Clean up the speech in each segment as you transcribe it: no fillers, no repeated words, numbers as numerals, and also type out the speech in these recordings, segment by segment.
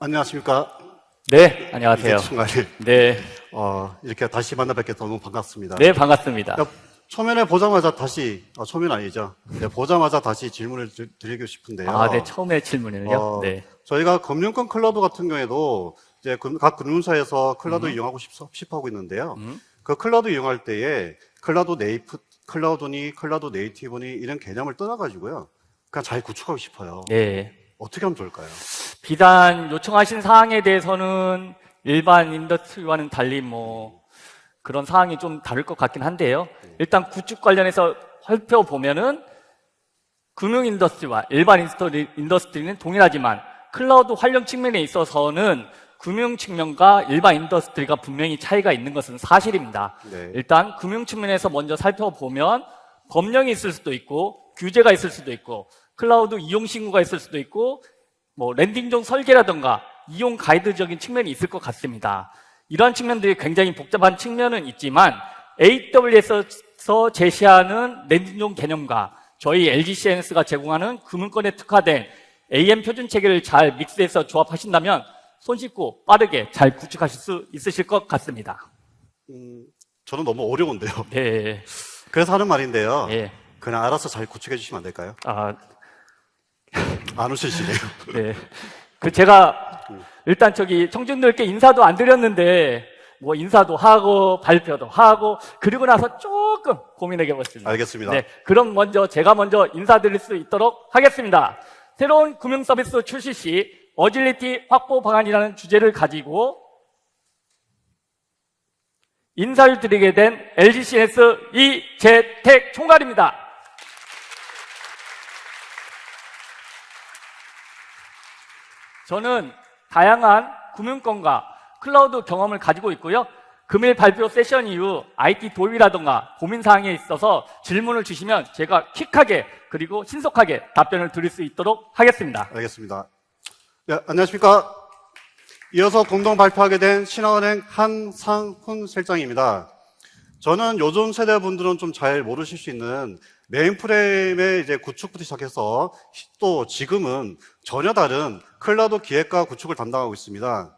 안녕하십니까. 네, 안녕하세요. 이재충 네, 이렇게 다시 만나 뵙게 너무 반갑습니다. 네, 반갑습니다. 초면에 보자마자 다시, 초면 아니죠. 네, 보자마자 다시 질문을 드리고 싶은데요. 아, 네, 처음에 질문은요. 네. 저희가 금융권 클라우드 같은 경우에도 이제 각 금융사에서 클라우드 이용하고 싶어하고 있는데요. 그 클라우드 이용할 때에 클라우드니 클라우드 네이티브니 이런 개념을 떠나가지고요. 그냥 잘 구축하고 싶어요. 네. 어떻게 하면 좋을까요? 비단 요청하신 사항에 대해서는 일반 인더스트리와는 달리 그런 사항이 좀 다를 것 같긴 한데요. 일단 구축 관련해서 살펴보면은 금융 인더스트리와 일반 인더스트리는 동일하지만 클라우드 활용 측면에 있어서는 금융 측면과 일반 인더스트리가 분명히 차이가 있는 것은 사실입니다. 네. 일단 금융 측면에서 먼저 살펴보면 법령이 있을 수도 있고 규제가 있을 수도 있고 클라우드 이용 신고가 있을 수도 있고 랜딩존 설계라든가 이용 가이드적인 측면이 있을 것 같습니다. 이러한 측면들이 굉장히 복잡한 측면은 있지만 AWS에서 제시하는 랜딩존 개념과 저희 LGCNS가 제공하는 금융권에 특화된 AM 표준 체계를 잘 믹스해서 조합하신다면 손쉽고 빠르게 잘 구축하실 수 있으실 것 같습니다. 저는 너무 어려운데요. 네. 그래서 하는 말인데요. 네. 그냥 알아서 잘 구축해 주시면 안 될까요? 안 웃으시네요. 네. 제가 일단 청중들께 인사도 안 드렸는데 인사도 하고 발표도 하고 그리고 나서 조금 고민해 보겠습니다. 알겠습니다. 네. 그럼 제가 먼저 인사드릴 수 있도록 하겠습니다. 새로운 금융 서비스 출시 시 어질리티 확보 방안이라는 주제를 가지고 인사를 드리게 된 LGCNS 이재택 총괄입니다. 저는 다양한 금융권과 클라우드 경험을 가지고 있고요. 금일 발표 세션 이후 IT 도입이라든가 고민사항에 있어서 질문을 주시면 제가 퀵하게 그리고 신속하게 답변을 드릴 수 있도록 하겠습니다. 알겠습니다. 네, 안녕하십니까. 이어서 공동 발표하게 된 신한은행 한상훈 실장입니다. 저는 요즘 세대 분들은 좀 잘 모르실 수 있는 메인프레임의 이제 구축부터 시작해서 또 지금은 전혀 다른 클라우드 기획과 구축을 담당하고 있습니다.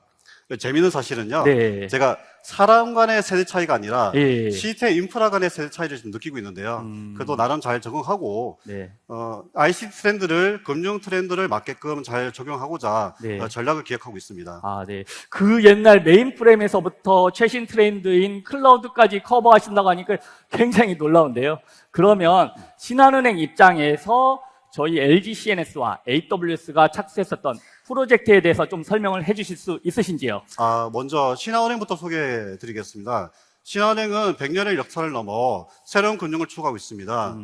재미있는 사실은요. 네. 제가 사람 간의 세대 차이가 아니라 예. 시스템 인프라 간의 세대 차이를 좀 느끼고 있는데요. 그래도 나름 잘 적응하고 네. ICT 트렌드를 금융 트렌드를 맞게끔 잘 적용하고자 네. 전략을 기획하고 있습니다. 네. 그 옛날 메인프레임에서부터 최신 트렌드인 클라우드까지 커버하신다고 하니까 굉장히 놀라운데요. 그러면 신한은행 입장에서 저희 LGCNS와 AWS가 착수했었던 프로젝트에 대해서 좀 설명을 해주실 수 있으신지요? 먼저 신한은행부터 소개해 드리겠습니다. 신한은행은 100년의 역사를 넘어 새로운 금융을 추구하고 있습니다.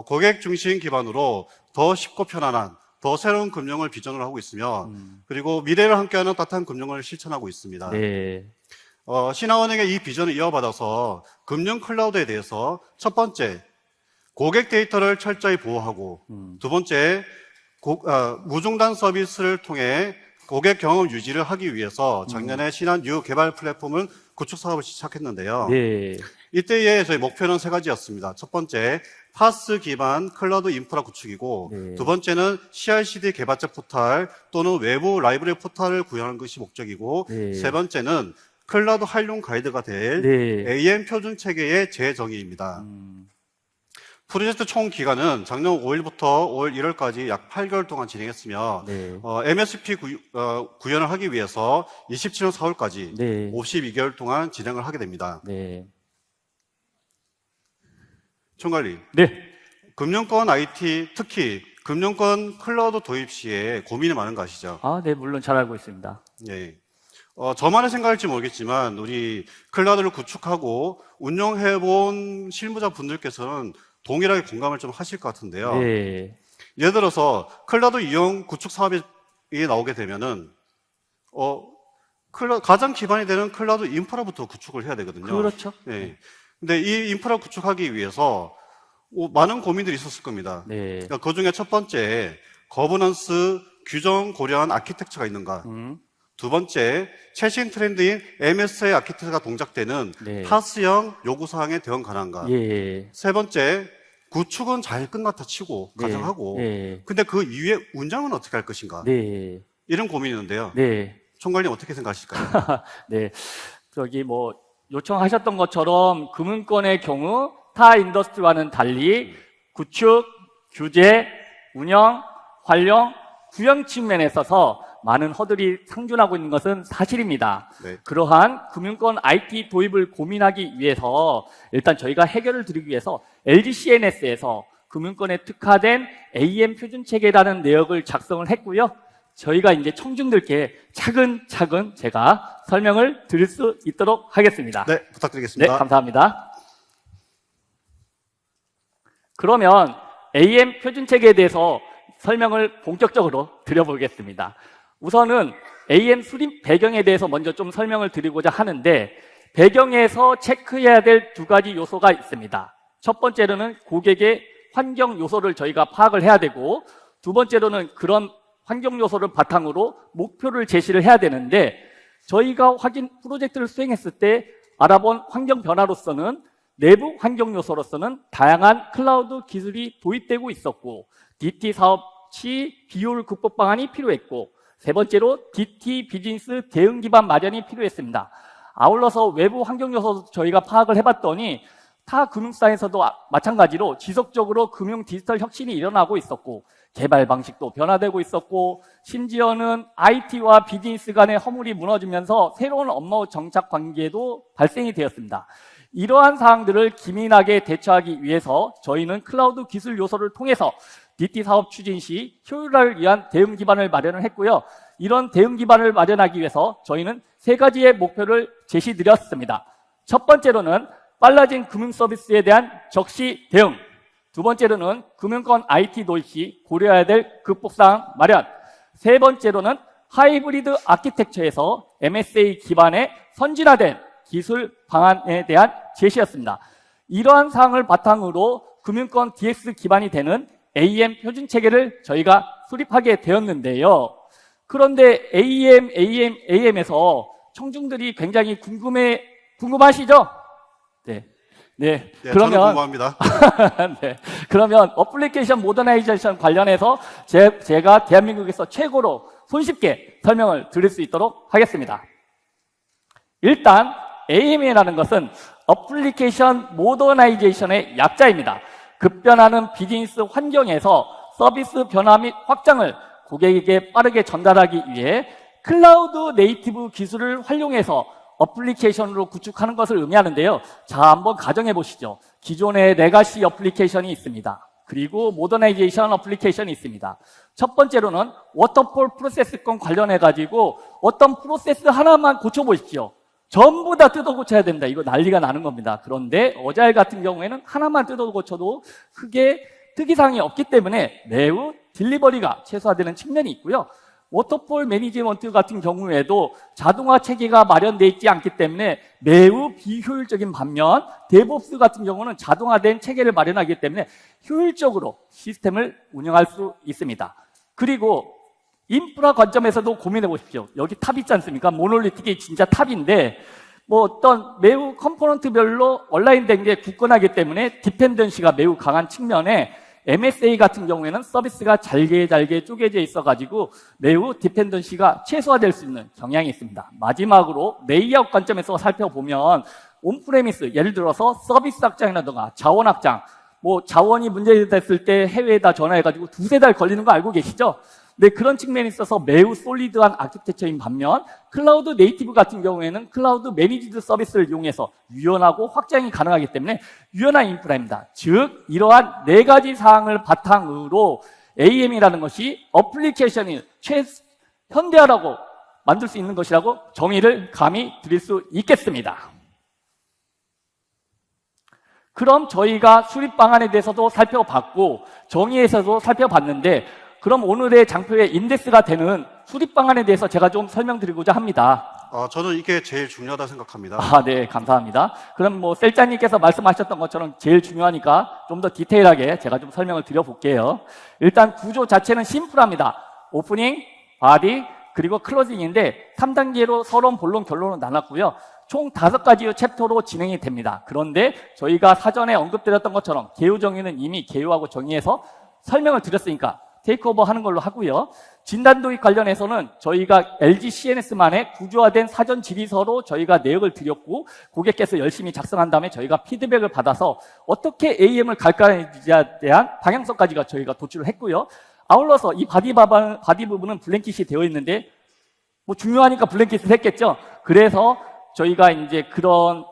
고객 중심 기반으로 더 쉽고 편안한 더 새로운 금융을 비전을 하고 있으며 그리고 미래를 함께하는 따뜻한 금융을 실천하고 있습니다. 네. 신한은행의 이 비전을 이어받아서 금융 클라우드에 대해서 첫 번째, 고객 데이터를 철저히 보호하고 두 번째, 무중단 서비스를 통해 고객 경험 유지를 하기 위해서 작년에 신한 뉴 개발 플랫폼을 구축 사업을 시작했는데요. 네. 이때의 저희 목표는 세 가지였습니다. 첫 번째, 파스 기반 클라우드 인프라 구축이고 네. 두 번째는 CI/CD 개발자 포탈 또는 외부 라이브러리 포탈을 구현하는 것이 목적이고 네. 세 번째는 클라우드 활용 가이드가 될 네. AM 표준 체계의 재정의입니다. 프로젝트 총 기간은 작년 5일부터 올 1월까지 약 8개월 동안 진행했으며 네. MSP 구현을 하기 위해서 27년 4월까지 네. 52개월 동안 진행을 하게 됩니다. 네. 총괄님, 네. 금융권 IT, 특히 금융권 클라우드 도입 시에 고민이 많은 거 아시죠? 네, 물론 잘 알고 있습니다. 네. 저만의 생각일지 모르겠지만 우리 클라우드를 구축하고 운영해본 실무자 분들께서는 동일하게 공감을 좀 하실 것 같은데요. 네. 예를 들어서 클라우드 이용 구축 사업이 나오게 되면은 가장 기반이 되는 클라우드 인프라부터 구축을 해야 되거든요. 그렇죠. 네. 근데 이 인프라 구축하기 위해서 많은 고민들이 있었을 겁니다. 네. 그러니까 그 중에 첫 번째, 거버넌스 규정 고려한 아키텍처가 있는가? 두 번째, 최신 트렌드인 MS의 아키텍처가 동작되는 네. 파스형 요구사항에 대응 가능한가? 예. 세 번째, 구축은 잘 끝났다 치고 네. 가정하고 네. 근데 그 이후에 운영은 어떻게 할 것인가? 네. 이런 고민이 있는데요. 네. 총괄님 어떻게 생각하실까요? 네, 요청하셨던 것처럼 금융권의 경우 타 인더스트리와는 달리 구축, 규제, 운영, 활용, 구형 측면에 있어서 많은 허들이 상존하고 있는 것은 사실입니다. 네. 그러한 금융권 IT 도입을 고민하기 위해서 일단 저희가 해결을 드리기 위해서 LGCNS에서 금융권에 특화된 AM 표준 체계라는 내역을 작성을 했고요. 저희가 이제 청중들께 차근차근 제가 설명을 드릴 수 있도록 하겠습니다. 네, 부탁드리겠습니다. 네, 감사합니다. 그러면 AM 표준 체계에 대해서 설명을 본격적으로 드려보겠습니다. 우선은 AM 수립 배경에 대해서 먼저 좀 설명을 드리고자 하는데, 배경에서 체크해야 될 두 가지 요소가 있습니다. 첫 번째로는 고객의 환경 요소를 저희가 파악을 해야 되고, 두 번째로는 그런 환경 요소를 바탕으로 목표를 제시를 해야 되는데, 저희가 프로젝트를 수행했을 때 알아본 환경 변화로서는 내부 환경 요소로서는 다양한 클라우드 기술이 도입되고 있었고, DT 사업 시 비효율 극복 방안이 필요했고, 세 번째로 DT 비즈니스 대응 기반 마련이 필요했습니다. 아울러서 외부 환경 요소도 저희가 파악을 해봤더니 타 금융사에서도 마찬가지로 지속적으로 금융 디지털 혁신이 일어나고 있었고, 개발 방식도 변화되고 있었고, 심지어는 IT와 비즈니스 간의 허물이 무너지면서 새로운 업무 정착 관계도 발생이 되었습니다. 이러한 사항들을 기민하게 대처하기 위해서 저희는 클라우드 기술 요소를 통해서 DT 사업 추진 시 효율화를 위한 대응 기반을 마련을 했고요. 이런 대응 기반을 마련하기 위해서 저희는 세 가지의 목표를 제시드렸습니다. 첫 번째로는 빨라진 금융 서비스에 대한 적시 대응, 두 번째로는 금융권 IT 도입 시 고려해야 될 극복사항 마련, 세 번째로는 하이브리드 아키텍처에서 MSA 기반의 선진화된 기술 방안에 대한 제시였습니다. 이러한 사항을 바탕으로 금융권 DX 기반이 되는 AM 표준 체계를 저희가 수립하게 되었는데요. 그런데 AM에서 청중들이 굉장히 궁금하시죠? 네. 저는 궁금합니다. 네. 그러면 어플리케이션 모더나이제이션 관련해서 제가 대한민국에서 최고로 손쉽게 설명을 드릴 수 있도록 하겠습니다. 일단 AM이라는 것은 어플리케이션 모더나이제이션의 약자입니다. 급변하는 비즈니스 환경에서 서비스 변화 및 확장을 고객에게 빠르게 전달하기 위해 클라우드 네이티브 기술을 활용해서 어플리케이션으로 구축하는 것을 의미하는데요. 자, 한번 가정해 보시죠. 기존의 레가시 어플리케이션이 있습니다. 그리고 모더나이제이션 어플리케이션이 있습니다. 첫 번째로는 워터폴 프로세스권 관련해 가지고 어떤 프로세스 하나만 고쳐보십시오. 전부 다 뜯어 고쳐야 됩니다. 이거 난리가 나는 겁니다. 그런데 어자일 같은 경우에는 하나만 뜯어 고쳐도 크게 특이사항이 없기 때문에 매우 딜리버리가 최소화되는 측면이 있고요. 워터폴 매니지먼트 같은 경우에도 자동화 체계가 마련되어 있지 않기 때문에 매우 비효율적인 반면, 데브옵스 같은 경우는 자동화된 체계를 마련하기 때문에 효율적으로 시스템을 운영할 수 있습니다. 그리고 인프라 관점에서도 고민해 보십시오. 여기 탑 있지 않습니까? 모놀리틱이 진짜 탑인데 어떤 매우 컴포넌트별로 온라인된 게 굳건하기 때문에 디펜던시가 매우 강한 측면에 MSA 같은 경우에는 서비스가 잘게 쪼개져 있어가지고 매우 디펜던시가 최소화될 수 있는 경향이 있습니다. 마지막으로 레이아웃 관점에서 살펴보면 온프레미스, 예를 들어서 서비스 확장이라든가 자원 확장, 자원이 문제됐을 때 해외에다 전화해가지고 두세 달 걸리는 거 알고 계시죠? 네, 그런 측면이 있어서 매우 솔리드한 아키텍처인 반면 클라우드 네이티브 같은 경우에는 클라우드 매니지드 서비스를 이용해서 유연하고 확장이 가능하기 때문에 유연한 인프라입니다. 즉 이러한 네 가지 사항을 바탕으로 AM이라는 것이 어플리케이션이 현대화라고 만들 수 있는 것이라고 정의를 감히 드릴 수 있겠습니다. 그럼 저희가 수립 방안에 대해서도 살펴봤고 정의에서도 살펴봤는데, 그럼 오늘의 장표의 인덱스가 되는 수립 방안에 대해서 제가 좀 설명드리고자 합니다. 저는 이게 제일 중요하다 생각합니다. 네, 감사합니다. 그럼 셀자님께서 말씀하셨던 것처럼 제일 중요하니까 좀 더 디테일하게 제가 좀 설명을 드려볼게요. 일단 구조 자체는 심플합니다. 오프닝, 바디, 그리고 클로징인데 3단계로 서론, 본론, 결론을 나눴고요. 총 5가지의 챕터로 진행이 됩니다. 그런데 저희가 사전에 언급드렸던 것처럼 개요 정의는 이미 개요하고 정의해서 설명을 드렸으니까 테이크오버 하는 걸로 하고요. 진단 도입 관련해서는 저희가 LG CNS만의 구조화된 사전 질의서로 저희가 내역을 드렸고 고객께서 열심히 작성한 다음에 저희가 피드백을 받아서 어떻게 AM을 갈까에 대한 방향성까지가 저희가 도출을 했고요. 아울러서 이 바디 부분은 블랭킷이 되어 있는데 뭐 중요하니까 블랭킷을 했겠죠. 그래서 저희가 이제 그런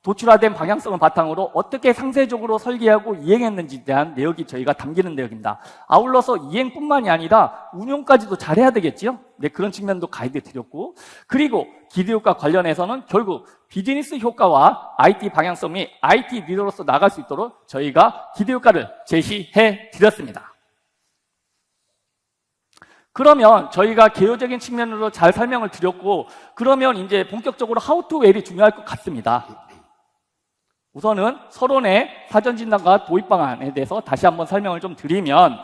도출화된 방향성을 바탕으로 어떻게 상세적으로 설계하고 이행했는지에 대한 내역이 저희가 담기는 내역입니다. 아울러서 이행뿐만이 아니라 운용까지도 잘해야 되겠죠. 네, 그런 측면도 가이드 드렸고, 그리고 기대 효과 관련해서는 결국 비즈니스 효과와 IT 방향성 및 IT 리더로서 나갈 수 있도록 저희가 기대 효과를 제시해 드렸습니다. 그러면 저희가 개요적인 측면으로 잘 설명을 드렸고, 그러면 이제 본격적으로 how to well이 중요할 것 같습니다. 우선은 서론의 사전진단과 도입 방안에 대해서 다시 한번 설명을 좀 드리면,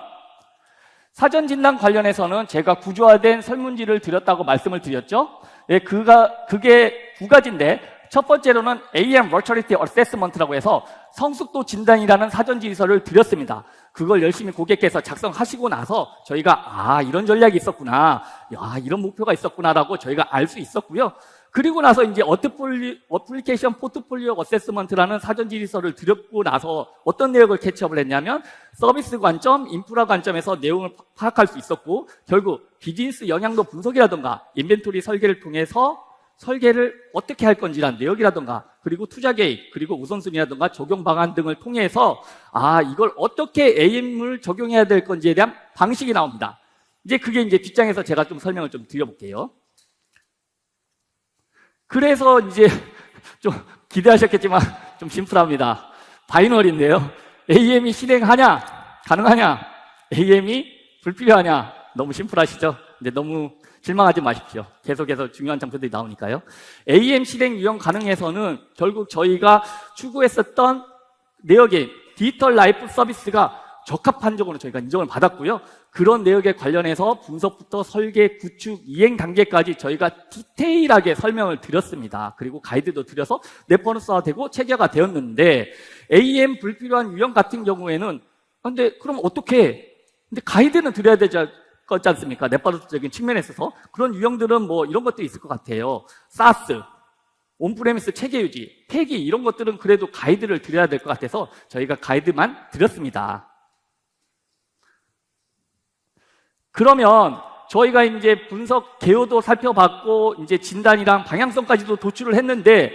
사전진단 관련해서는 제가 구조화된 설문지를 드렸다고 말씀을 드렸죠. 예, 그게 두 가지인데, 첫 번째로는 AM Maturity Assessment라고 해서 성숙도 진단이라는 사전지휘서를 드렸습니다. 그걸 열심히 고객께서 작성하시고 나서 저희가 이런 전략이 있었구나, 이런 목표가 있었구나라고 저희가 알 수 있었고요. 그리고 나서 이제 어플리케이션 포트폴리오 어세스먼트라는 사전지휘서를 드렸고 나서 어떤 내용을 캐치업을 했냐면 서비스 관점, 인프라 관점에서 내용을 파악할 수 있었고, 결국 비즈니스 영향도 분석이라든가 인벤토리 설계를 통해서 설계를 어떻게 할 건지란 내역이라든가, 그리고 투자 계획, 그리고 우선순위라든가 적용 방안 등을 통해서 이걸 어떻게 AM을 적용해야 될 건지에 대한 방식이 나옵니다. 이제 그게 이제 뒷장에서 제가 좀 설명을 좀 드려볼게요. 그래서 이제 좀 기대하셨겠지만 좀 심플합니다. 바이너리인데요. AM이 실행하냐, 가능하냐, AM이 불필요하냐. 너무 심플하시죠? 근데 너무 실망하지 마십시오. 계속해서 중요한 장표들이 나오니까요. AM 실행 유형 가능에서는 결국 저희가 추구했었던 내역의 디지털 라이프 서비스가 적합한 적으로 저희가 인정을 받았고요. 그런 내역에 관련해서 분석부터 설계, 구축, 이행 단계까지 저희가 디테일하게 설명을 드렸습니다. 그리고 가이드도 드려서 레퍼런스화되고 체계가 되었는데, AM 불필요한 유형 같은 경우에는 근데 그럼 어떻게 해? 근데 가이드는 드려야 되지 않습니까? 레퍼런스적인 측면에 있어서. 그런 유형들은 뭐 이런 것도 있을 것 같아요. 사스, 온프레미스 체계 유지, 폐기, 이런 것들은 그래도 가이드를 드려야 될 것 같아서 저희가 가이드만 드렸습니다. 그러면 저희가 이제 분석 개요도 살펴봤고 이제 진단이랑 방향성까지도 도출을 했는데,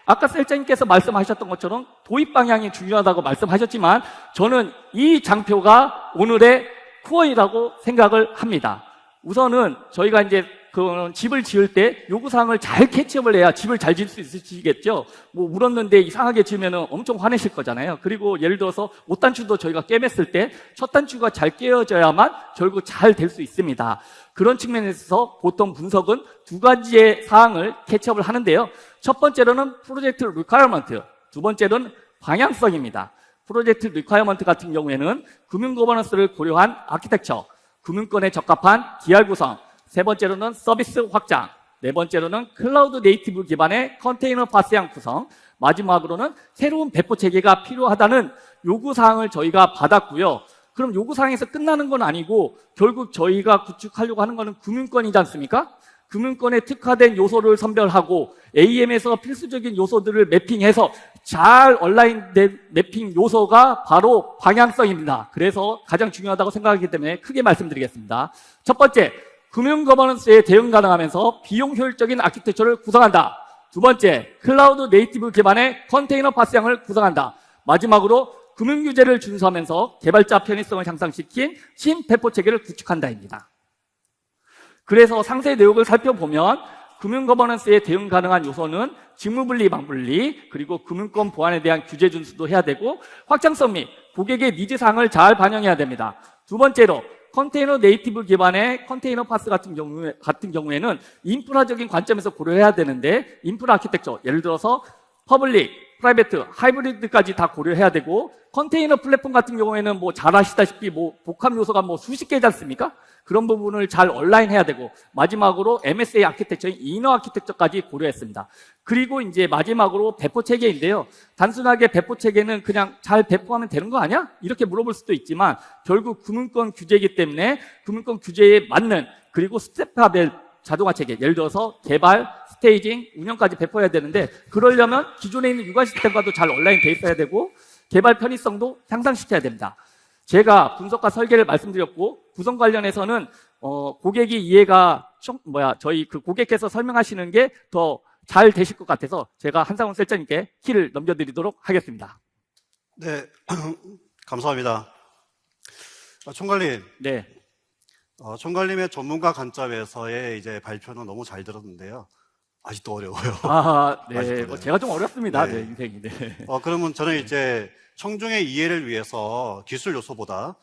아까 셀장님께서 말씀하셨던 것처럼 도입 방향이 중요하다고 말씀하셨지만 저는 이 장표가 오늘의 코어이라고 생각을 합니다. 우선은 저희가 이제 그 집을 지을 때 요구사항을 잘 캐치업을 해야 집을 잘 지을 수 있으시겠죠. 뭐 울었는데 이상하게 지으면 엄청 화내실 거잖아요. 그리고 예를 들어서 5단추도 저희가 꿰맸을 때 첫 단추가 잘 깨어져야만 결국 잘 될 수 있습니다. 그런 측면에서 보통 분석은 두 가지의 사항을 캐치업을 하는데요. 첫 번째로는 프로젝트 리ኳ어먼트, 두 번째로는 방향성입니다. 프로젝트 리ኳ어먼트 같은 경우에는 금융 거버넌스를 고려한 아키텍처, 금융권에 적합한 DR 구성, 세 번째로는 서비스 확장, 네 번째로는 클라우드 네이티브 기반의 컨테이너 파스형 구성, 마지막으로는 새로운 배포 체계가 필요하다는 요구사항을 저희가 받았고요. 그럼 요구사항에서 끝나는 건 아니고 결국 저희가 구축하려고 하는 거는 금융권이지 않습니까? 금융권에 특화된 요소를 선별하고 AM에서 필수적인 요소들을 매핑해서 잘 온라인된 매핑 요소가 바로 방향성입니다. 그래서 가장 중요하다고 생각하기 때문에 크게 말씀드리겠습니다. 첫 번째, 금융 거버넌스에 대응 가능하면서 비용 효율적인 아키텍처를 구성한다. 두 번째, 클라우드 네이티브 기반의 컨테이너 파스형을 구성한다. 마지막으로 금융 규제를 준수하면서 개발자 편의성을 향상시킨 신배포 체계를 구축한다입니다. 그래서 상세 내용을 살펴보면 금융 거버넌스에 대응 가능한 요소는 직무분리, 방분리, 그리고 금융권 보안에 대한 규제 준수도 해야 되고, 확장성 및 고객의 니즈사항을 잘 반영해야 됩니다. 두 번째로 컨테이너 네이티브 기반의 컨테이너 파스 같은 경우에는 인프라적인 관점에서 고려해야 되는데, 인프라 아키텍처, 예를 들어서 퍼블릭, 프라이베트, 하이브리드까지 다 고려해야 되고, 컨테이너 플랫폼 같은 경우에는 뭐 잘 아시다시피 뭐 복합 요소가 뭐 수십 개지 않습니까? 그런 부분을 잘 얼라인 해야 되고, 마지막으로 MSA 아키텍처인 이너 아키텍처까지 고려했습니다. 그리고 이제 마지막으로 배포 체계인데요. 단순하게 배포 체계는 그냥 잘 배포하면 되는 거 아니야? 이렇게 물어볼 수도 있지만, 결국 금융권 규제이기 때문에 금융권 규제에 맞는, 그리고 스텝화별 자동화 체계, 예를 들어서 개발, 스테이징, 운영까지 배포해야 되는데, 그러려면 기존에 있는 유관 시스템과도 잘 온라인 돼 있어야 되고, 개발 편의성도 향상시켜야 됩니다. 제가 분석과 설계를 말씀드렸고, 구성 관련해서는 고객이 이해가 저희 그 고객께서 설명하시는 게 더 잘 되실 것 같아서 제가 한상훈 셀장님께 키를 넘겨드리도록 하겠습니다. 네, 감사합니다. 총괄님, 네. 총괄님의 전문가 관점에서의 이제 발표는 너무 잘 들었는데요. 아직도 어려워요. 네. 아직도 뭐 제가 좀 어렵습니다. 네. 네, 인생이. 네. 그러면 저는 이제 청중의 이해를 위해서 기술 요소보다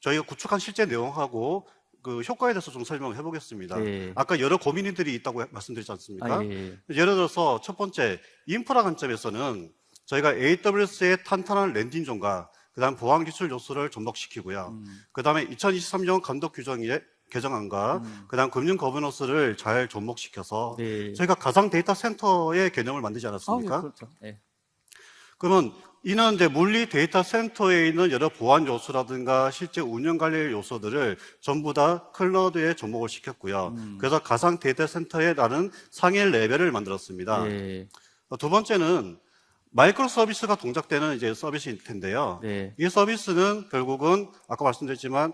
저희가 구축한 실제 내용하고 그 효과에 대해서 좀 설명을 해보겠습니다. 네. 아까 여러 고민들이 있다고 말씀드렸지 않습니까? 예. 예를 들어서 첫 번째 인프라 관점에서는 저희가 AWS의 탄탄한 랜딩존과 그다음 보안 기술 요소를 접목시키고요. 그다음에 2023년 감독 규정의 개정안과 그다음 금융 거버넌스를 잘 접목시켜서 네. 저희가 가상 데이터 센터의 개념을 만들지 않았습니까? 그렇죠. 네. 그러면 이는 이제 물리 데이터 센터에 있는 여러 보안 요소라든가 실제 운영 관리 요소들을 전부 다 클라우드에 접목을 시켰고요. 그래서 가상 데이터 센터에 나는 상위 레벨을 만들었습니다. 네. 두 번째는 마이크로 서비스가 동작되는 이제 서비스일 텐데요. 네. 이 서비스는 결국은 아까 말씀드렸지만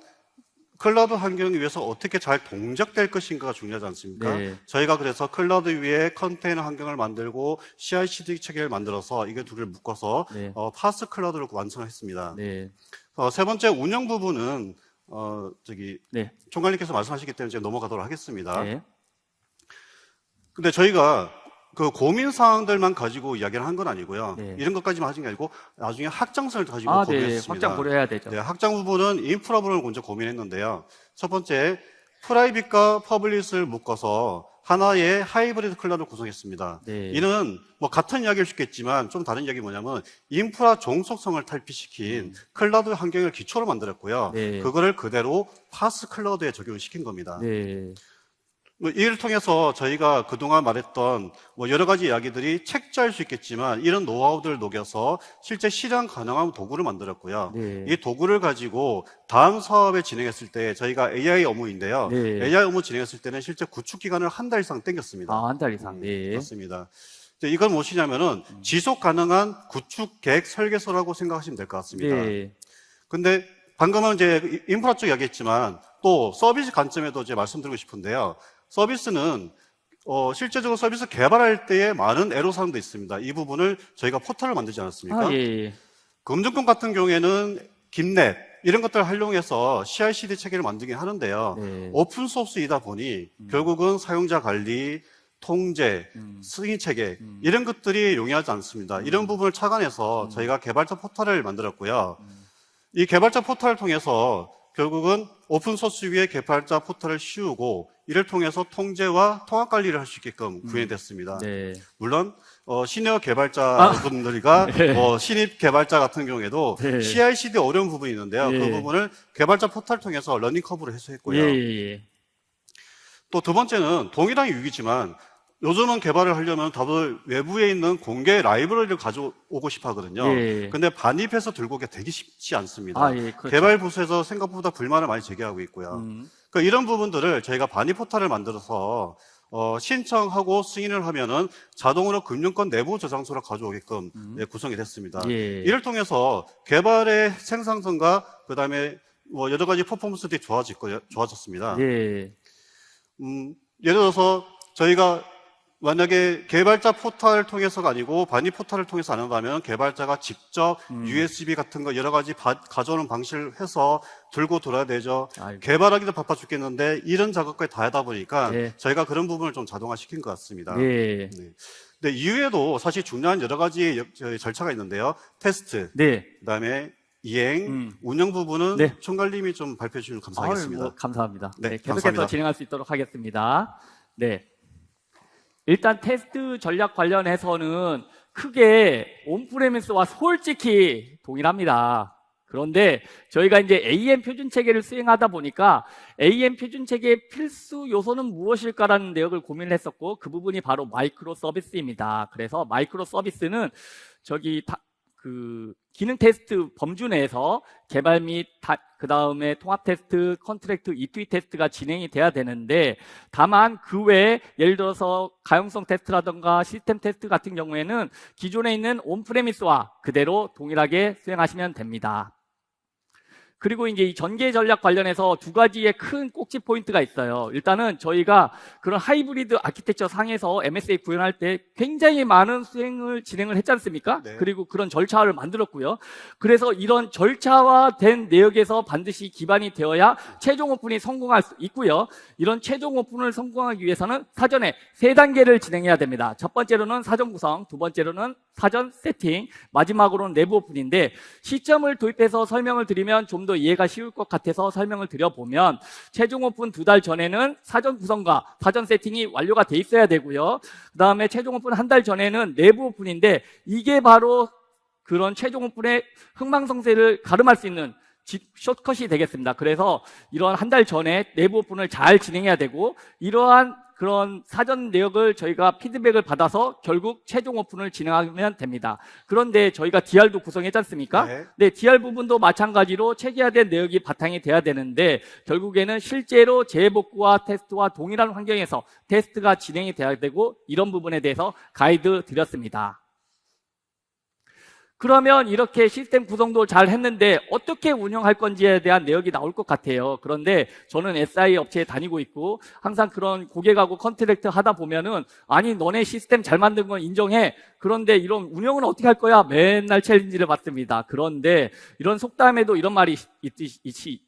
클라우드 환경 위에서 어떻게 잘 동작될 것인가가 중요하지 않습니까? 네. 저희가 그래서 클라우드 위에 컨테이너 환경을 만들고 CI/CD 체계를 만들어서 이게 두 개를 묶어서 네. 파스 클라우드를 완성했습니다. 네. 세 번째 운영 부분은 네. 총괄님께서 말씀하셨기 때문에 제가 넘어가도록 하겠습니다. 네. 근데 저희가 그 고민 사항들만 가지고 이야기를 한 건 아니고요. 네. 이런 것까지만 하신 게 아니고 나중에 확장성을 가지고 네. 고민했습니다. 확장 고려해야 되죠. 네, 확장 부분은 인프라 부분을 먼저 고민했는데요. 첫 번째, 프라이빗과 퍼블릿을 묶어서 하나의 하이브리드 클라우드를 구성했습니다. 네. 이는 뭐 같은 이야기일 수 있겠지만 좀 다른 이야기 뭐냐면 인프라 종속성을 탈피시킨 클라우드 환경을 기초로 만들었고요. 네. 그거를 그대로 파스 클라우드에 적용을 시킨 겁니다. 네. 이를 통해서 저희가 그동안 말했던 뭐 여러 가지 이야기들이 책자일 수 있겠지만 이런 노하우들을 녹여서 실제 실현 가능한 도구를 만들었고요. 네. 이 도구를 가지고 다음 사업을 진행했을 때 저희가 AI 업무인데요. 네. AI 업무 진행했을 때는 실제 구축 기간을 한 달 이상 땡겼습니다. 한 달 이상. 네. 그렇습니다. 이건 무엇이냐면은 지속 가능한 구축 계획 설계서라고 생각하시면 될 것 같습니다. 네. 근데 방금은 이제 인프라 쪽 이야기했지만 또 서비스 관점에도 이제 말씀드리고 싶은데요. 서비스는 실제적으로 서비스 개발할 때에 많은 애로사항도 있습니다. 이 부분을 저희가 포털을 만들지 않았습니까? 예. 금융권 같은 경우에는 김넷 이런 것들을 활용해서 CI/CD 체계를 만들긴 하는데요. 네. 오픈 소스이다 보니 결국은 사용자 관리, 통제, 승인 체계 이런 것들이 용이하지 않습니다. 이런 부분을 착안해서 저희가 개발자 포털을 만들었고요. 이 개발자 포털을 통해서 결국은 오픈소스 위에 개발자 포털을 씌우고 이를 통해서 통제와 통합 관리를 할 수 있게끔 구현이 됐습니다. 네. 물론 시니어 개발자분들과 네. 신입 개발자 같은 경우에도 네. CI/CD 어려운 부분이 있는데요. 네. 그 부분을 개발자 포털을 통해서 러닝 커브로 해소했고요. 예. 또 두 번째는 동일한 유익이지만 요즘은 개발을 하려면 다들 외부에 있는 공개 라이브러리를 가져오고 싶어 하거든요. 예. 근데 반입해서 들고 오기가 되게 쉽지 않습니다. 예. 그렇죠. 개발 부서에서 생각보다 불만을 많이 제기하고 있고요. 그러니까 이런 부분들을 저희가 반입 포털을 만들어서 신청하고 승인을 하면은 자동으로 금융권 내부 저장소로 가져오게끔 구성이 됐습니다. 예. 이를 통해서 개발의 생산성과 그다음에 뭐 여러 가지 퍼포먼스들이 좋아졌습니다. 예. 예를 들어서 저희가 만약에 개발자 포털을 통해서가 아니고 반입 포털을 통해서 안 한다면 개발자가 직접 USB 같은 거 여러 가지 가져오는 방식을 해서 들고 돌아야 되죠. 아이고. 개발하기도 바빠 죽겠는데 이런 작업까지 다 하다 보니까 네. 저희가 그런 부분을 좀 자동화시킨 것 같습니다. 예. 네. 근데 이후에도 사실 중요한 여러 가지 절차가 있는데요. 테스트, 네. 그다음에 이행, 운영 부분은 네. 총괄님이 좀 발표해 주시면 감사하겠습니다. 감사합니다. 네, 계속해서 감사합니다. 진행할 수 있도록 하겠습니다. 네. 일단 테스트 전략 관련해서는 크게 온프레미스와 솔직히 동일합니다. 그런데 저희가 이제 AM 표준 체계를 수행하다 보니까 AM 표준 체계의 필수 요소는 무엇일까라는 내역을 고민을 했었고, 그 부분이 바로 마이크로 서비스입니다. 그래서 마이크로 서비스는 그 기능 테스트 범주 내에서 개발 및 그 다음에 통합 테스트, 컨트랙트, E2E 테스트가 진행이 돼야 되는데, 다만 그 외에 예를 들어서 가용성 테스트라든가 시스템 테스트 같은 경우에는 기존에 있는 온프레미스와 그대로 동일하게 수행하시면 됩니다. 그리고 이제 이 전개 전략 관련해서 두 가지의 큰 꼭지 포인트가 있어요. 일단은 저희가 그런 하이브리드 아키텍처 상에서 MSA 구현할 때 굉장히 많은 수행을 진행을 했지 않습니까? 네. 그리고 그런 절차를 만들었고요. 그래서 이런 절차화된 내역에서 반드시 기반이 되어야 최종 오픈이 성공할 수 있고요. 이런 최종 오픈을 성공하기 위해서는 사전에 3단계를 진행해야 됩니다. 첫 번째로는 사전 구성, 두 번째로는 사전 세팅, 마지막으로는 내부 오픈인데, 시점을 도입해서 설명을 드리면 좀 더 이해가 쉬울 것 같아서 설명을 드려보면, 최종 오픈 2달 전에는 사전 구성과 사전 세팅이 완료가 돼 있어야 되고요. 그 다음에 최종 오픈 1달 전에는 내부 오픈인데, 이게 바로 그런 최종 오픈의 흥망성쇠를 가름할 수 있는 숏컷이 되겠습니다. 그래서 이런 1달 전에 내부 오픈을 잘 진행해야 되고, 이러한 그런 사전 내역을 저희가 피드백을 받아서 결국 최종 오픈을 진행하면 됩니다. 그런데 저희가 DR도 구성했지 않습니까? 네. 네, DR 부분도 마찬가지로 체계화된 내역이 바탕이 돼야 되는데, 결국에는 실제로 재복구와 테스트와 동일한 환경에서 테스트가 진행이 돼야 되고, 이런 부분에 대해서 가이드 드렸습니다. 그러면 이렇게 시스템 구성도 잘 했는데 어떻게 운영할 건지에 대한 내역이 나올 것 같아요. 그런데 저는 SI 업체에 다니고 있고 항상 그런 고객하고 컨트랙트 하다 보면은, 아니 너네 시스템 잘 만든 건 인정해. 그런데 이런 운영은 어떻게 할 거야? 맨날 챌린지를 받습니다. 그런데 이런 속담에도 이런 말이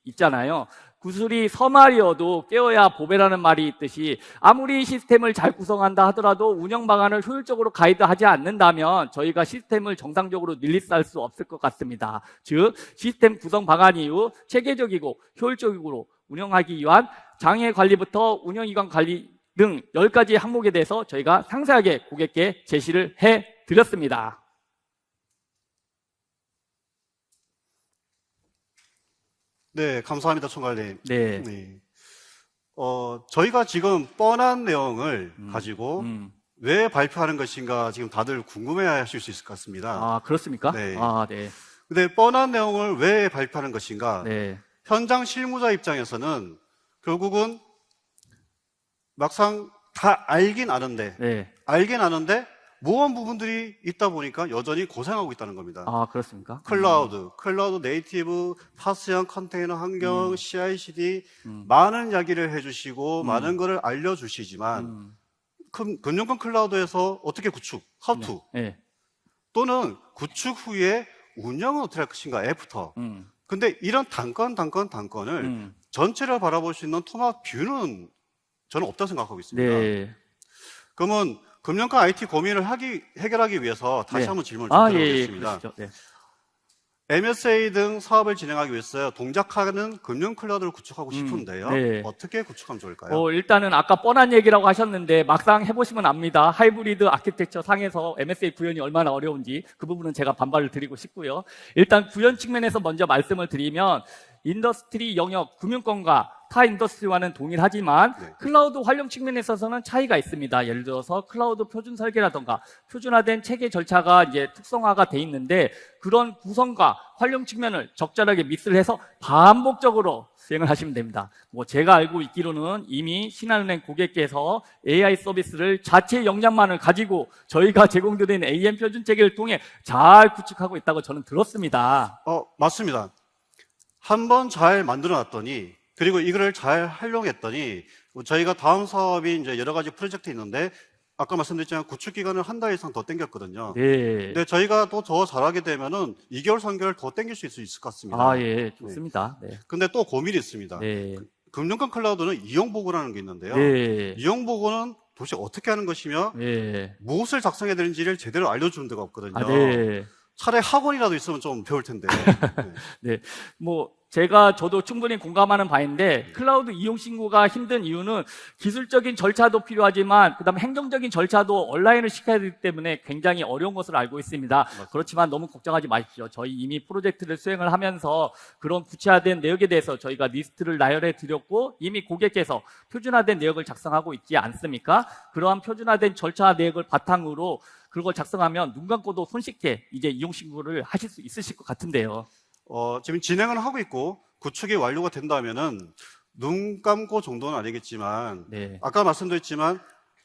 있잖아요. 구슬이 서말이어도 깨어야 보배라는 말이 있듯이, 아무리 시스템을 잘 구성한다 하더라도 운영 방안을 효율적으로 가이드하지 않는다면 저희가 시스템을 정상적으로 릴리스할 수 없을 것 같습니다. 즉, 시스템 구성 방안 이후 체계적이고 효율적으로 운영하기 위한 장애 관리부터 운영이관 관리 등 10가지 항목에 대해서 저희가 상세하게 고객께 제시를 해드렸습니다. 네, 감사합니다, 총괄님. 네. 네. 저희가 지금 뻔한 내용을 가지고 왜 발표하는 것인가 지금 다들 궁금해 하실 수 있을 것 같습니다. 아, 그렇습니까? 네. 아, 네. 근데 뻔한 내용을 왜 발표하는 것인가? 네. 현장 실무자 입장에서는 결국은 막상 다 알긴 아는데, 네. 모호한 부분들이 있다 보니까 여전히 고생하고 있다는 겁니다. 아, 그렇습니까? 클라우드 네이티브, 파스형 컨테이너 환경, CI/CD 많은 이야기를 해주시고 많은 거를 알려주시지만 금융권 클라우드에서 어떻게 구축, how to 네. 또는 구축 후에 운영은 어떻게 할 것인가, 애프터. 근데 이런 단건을 전체를 바라볼 수 있는 통합 뷰는 저는 없다고 생각하고 있습니다. 네. 그러면 금융권 IT 고민을 해결하기 위해서 다시 네. 한번 질문을 좀 드리겠습니다. 그러시죠. 네. MSA 등 사업을 진행하기 위해서 동작하는 금융 클라우드를 구축하고 싶은데요. 네. 어떻게 구축하면 좋을까요? 일단은 아까 뻔한 얘기라고 하셨는데 막상 해보시면 압니다. 하이브리드 아키텍처 상에서 MSA 구현이 얼마나 어려운지 그 부분은 제가 반발을 드리고 싶고요. 일단 구현 측면에서 먼저 말씀을 드리면, 인더스트리 영역, 금융권과 타 인더스트리와는 동일하지만 네. 클라우드 활용 측면에 있어서는 차이가 있습니다. 예를 들어서 클라우드 표준 설계라던가 표준화된 체계 절차가 이제 특성화가 돼 있는데, 그런 구성과 활용 측면을 적절하게 믹스를 해서 반복적으로 수행을 하시면 됩니다. 제가 알고 있기로는 이미 신한은행 고객께서 AI 서비스를 자체 역량만을 가지고 저희가 제공드린 AM 표준 체계를 통해 잘 구축하고 있다고 저는 들었습니다. 맞습니다. 한번 잘 만들어 놨더니, 그리고 이거를 잘 활용했더니, 저희가 다음 사업이 이제 여러 가지 프로젝트 있는데, 아까 말씀드렸지만 구축 기간을 한 달 이상 더 땡겼거든요. 네. 근데 저희가 또 더 잘하게 되면은 2개월, 3개월 더 땡길 수 있을 것 같습니다. 아, 예, 좋습니다. 네. 근데 또 고민이 있습니다. 네. 금융권 클라우드는 이용 보고라는 게 있는데요. 네. 이용 보고는 도대체 어떻게 하는 것이며 네. 무엇을 작성해야 되는지를 제대로 알려주는 데가 없거든요. 아, 네. 차라리 학원이라도 있으면 좀 배울 텐데. 네. 네. 저도 충분히 공감하는 바인데 클라우드 이용 신고가 힘든 이유는 기술적인 절차도 필요하지만 그다음에 행정적인 절차도 온라인을 시켜야 되기 때문에 굉장히 어려운 것으로 알고 있습니다. 맞습니다. 그렇지만 너무 걱정하지 마십시오. 저희 이미 프로젝트를 수행을 하면서 그런 구체화된 내역에 대해서 저희가 리스트를 나열해 드렸고 이미 고객께서 표준화된 내역을 작성하고 있지 않습니까? 그러한 표준화된 절차 내역을 바탕으로 그걸 작성하면 눈 감고도 손쉽게 이제 이용 신고를 하실 수 있으실 것 같은데요. 지금 진행을 하고 있고 구축이 완료가 된다면은 눈 감고 정도는 아니겠지만 네. 아까 말씀드렸지만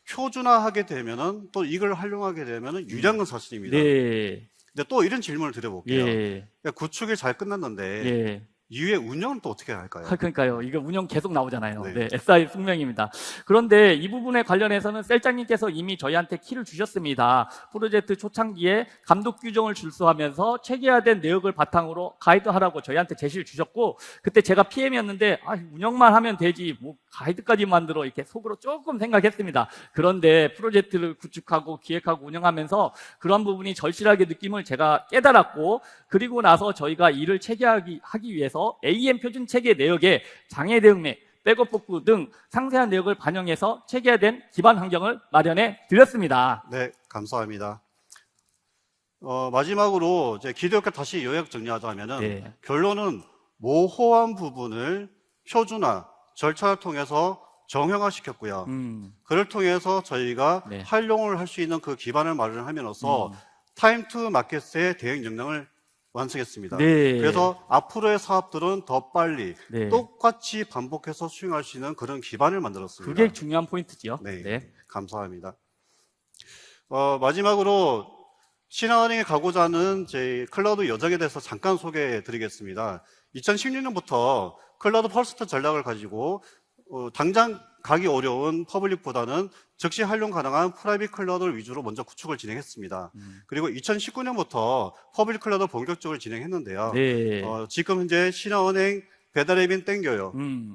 표준화하게 되면은 또 이걸 활용하게 되면은 유리한 건 사실입니다. 네. 근데 또 이런 질문을 드려볼게요. 예. 그러니까 구축이 잘 끝났는데 예. 이후에 운영은 또 어떻게 할까요? 그러니까요. 이거 운영 계속 나오잖아요. 네. 네. SI 숙명입니다. 그런데 이 부분에 관련해서는 셀장님께서 이미 저희한테 키를 주셨습니다. 프로젝트 초창기에 감독 규정을 준수하면서 체계화된 내역을 바탕으로 가이드하라고 저희한테 제시를 주셨고 그때 제가 PM이었는데 운영만 하면 되지 뭐 가이드까지 만들어 이렇게 속으로 조금 생각했습니다. 그런데 프로젝트를 구축하고 기획하고 운영하면서 그런 부분이 절실하게 느낌을 제가 깨달았고 그리고 나서 저희가 이를 체계하기 위해서 AEM 표준 체계 내역에 장애 대응 및 백업 복구 등 상세한 내역을 반영해서 체계화된 기반 환경을 마련해 드렸습니다. 네, 감사합니다. 마지막으로 이제 기대역과 다시 요약 정리하자면은 네. 결론은 모호한 부분을 표준화, 절차를 통해서 정형화시켰고요. 그를 통해서 저희가 네. 활용을 할 수 있는 그 기반을 마련함으로써 타임 투 마켓의 대응 역량을 완성했습니다. 네. 그래서 앞으로의 사업들은 더 빨리 네. 똑같이 반복해서 수행할 수 있는 그런 기반을 만들었습니다. 그게 중요한 포인트지요. 네, 감사합니다. 마지막으로 신한은행에 가고자 하는 제 클라우드 여정에 대해서 잠깐 소개해 드리겠습니다. 2016년부터 클라우드 퍼스트 전략을 가지고 당장 가기 어려운 퍼블릭보다는 즉시 활용 가능한 프라이빗 클라우드를 위주로 먼저 구축을 진행했습니다. 그리고 2019년부터 퍼블릭 클라우드 본격적으로 진행했는데요. 네. 지금 현재 신한은행 배달앱인 땡겨요.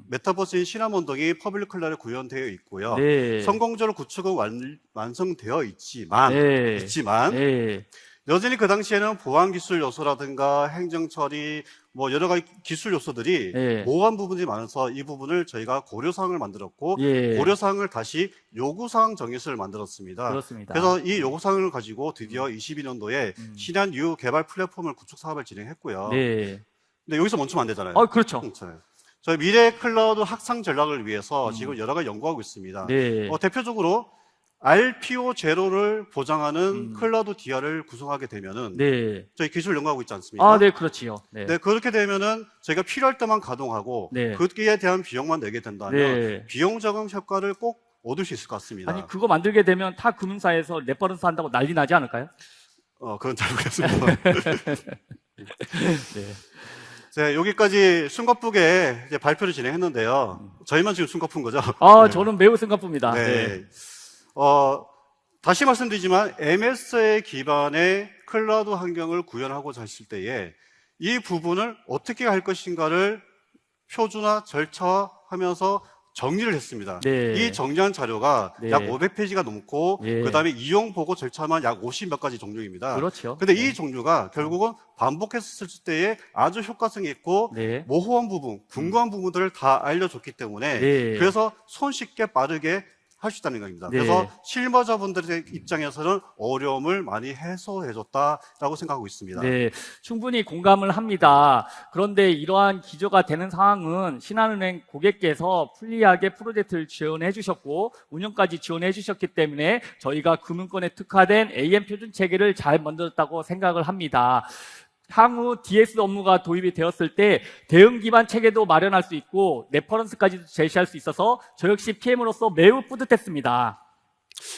메타버스인 신한원동이 퍼블릭 클라우드에 구현되어 있고요. 네. 성공적으로 구축은 완성되어 있지만 네. 네. 여전히 그 당시에는 보안 기술 요소라든가 행정 처리 뭐 여러 가지 기술 요소들이 네. 모호한 부분이 많아서 이 부분을 저희가 고려사항을 만들었고 예. 고려사항을 다시 요구사항 정의서를 만들었습니다. 그렇습니다. 그래서 이 요구사항을 가지고 드디어 22년도에 신한 뉴 개발 플랫폼을 구축 사업을 진행했고요. 네. 근데 여기서 멈추면 안 되잖아요. 그렇죠. 저희 미래 클라우드 확산 전략을 위해서 지금 여러 가지 연구하고 있습니다. 네. 대표적으로 RPO 제로를 보장하는 클라우드 DR을 구성하게 되면은 네. 저희 기술 연구하고 있지 않습니까? 네, 그렇지요. 네. 네, 그렇게 되면은 저희가 필요할 때만 가동하고 네. 그에 대한 비용만 내게 된다면 네. 비용 저감 효과를 꼭 얻을 수 있을 것 같습니다. 아니, 그거 만들게 되면 타 금융사에서 레퍼런스 한다고 난리 나지 않을까요? 그건 잘 모르겠습니다. 네. 네, 여기까지 숨가쁘게 이제 발표를 진행했는데요. 저희만 지금 숨가쁜 거죠? 저는 매우 생각합니다. 네. 다시 말씀드리지만 MS의 기반의 클라우드 환경을 구현하고자 했을 때에 이 부분을 어떻게 할 것인가를 표준화, 절차화하면서 정리를 했습니다. 네. 이 정리한 자료가 네. 약 500페이지가 넘고 예. 그다음에 이용 보고 절차만 약 50몇 가지 종류입니다. 그렇죠. 근데 네. 이 종류가 결국은 반복했을 때에 아주 효과성이 있고 네. 모호한 부분, 궁금한 부분들을 다 알려줬기 때문에 네. 그래서 손쉽게 빠르게 할 수 있다는 겁니다. 네. 그래서 실무자분들의 입장에서는 어려움을 많이 해소해줬다라고 생각하고 있습니다. 네, 충분히 공감을 합니다. 그런데 이러한 기저가 되는 상황은 신한은행 고객께서 편리하게 프로젝트를 지원해 주셨고 운영까지 지원해 주셨기 때문에 저희가 금융권에 특화된 AM 표준 체계를 잘 만들었다고 생각을 합니다. 향후 DS 업무가 도입이 되었을 때 대응 기반 체계도 마련할 수 있고 레퍼런스까지도 제시할 수 있어서 저 역시 PM으로서 매우 뿌듯했습니다.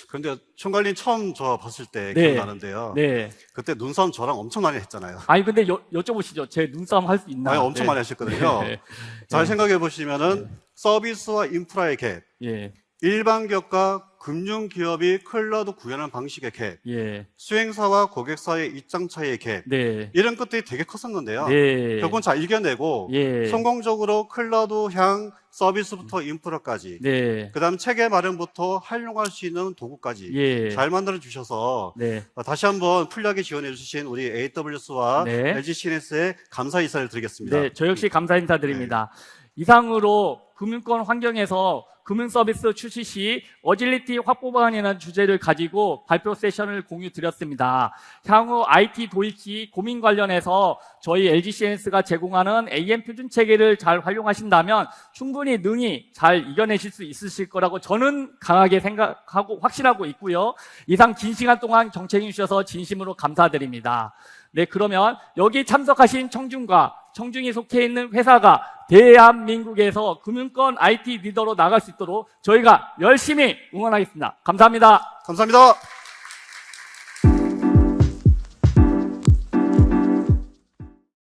그런데 총괄님 처음 저 봤을 때 네. 기억나는데요. 네. 그때 눈싸움 저랑 엄청 많이 했잖아요. 근데 여쭤보시죠. 제 눈싸움 할 수 있나요? 엄청 네. 많이 하셨거든요. 네. 잘 생각해 보시면은 서비스와 인프라의 갭, 예. 일반 기업과 금융기업이 클라우드 구현하는 방식의 갭, 예. 수행사와 고객사의 입장 차이의 갭, 네. 이런 것들이 되게 컸었는데요. 네. 결국은 잘 이겨내고 예. 성공적으로 클라우드향 서비스부터 인프라까지, 네. 그다음 체계 마련부터 활용할 수 있는 도구까지 예. 잘 만들어 주셔서 네. 다시 한번 풀리하게 지원해 주신 우리 AWS와 네. LG CNS에 감사 인사를 드리겠습니다. 네, 저 역시 감사 인사드립니다. 이상으로 금융권 환경에서 금융 서비스 출시 시 어질리티 확보 방안이라는 주제를 가지고 발표 세션을 공유 드렸습니다. 향후 IT 도입 시 고민 관련해서 저희 LG CNS가 제공하는 AM 표준 체계를 잘 활용하신다면 충분히 능히 잘 이겨내실 수 있으실 거라고 저는 강하게 생각하고 확신하고 있고요. 이상 긴 시간 동안 경청해 주셔서 진심으로 감사드립니다. 네, 그러면 여기 참석하신 청중과 청중이 속해 있는 회사가 대한민국에서 금융권 IT 리더로 나갈 수 있도록 저희가 열심히 응원하겠습니다. 감사합니다. 감사합니다.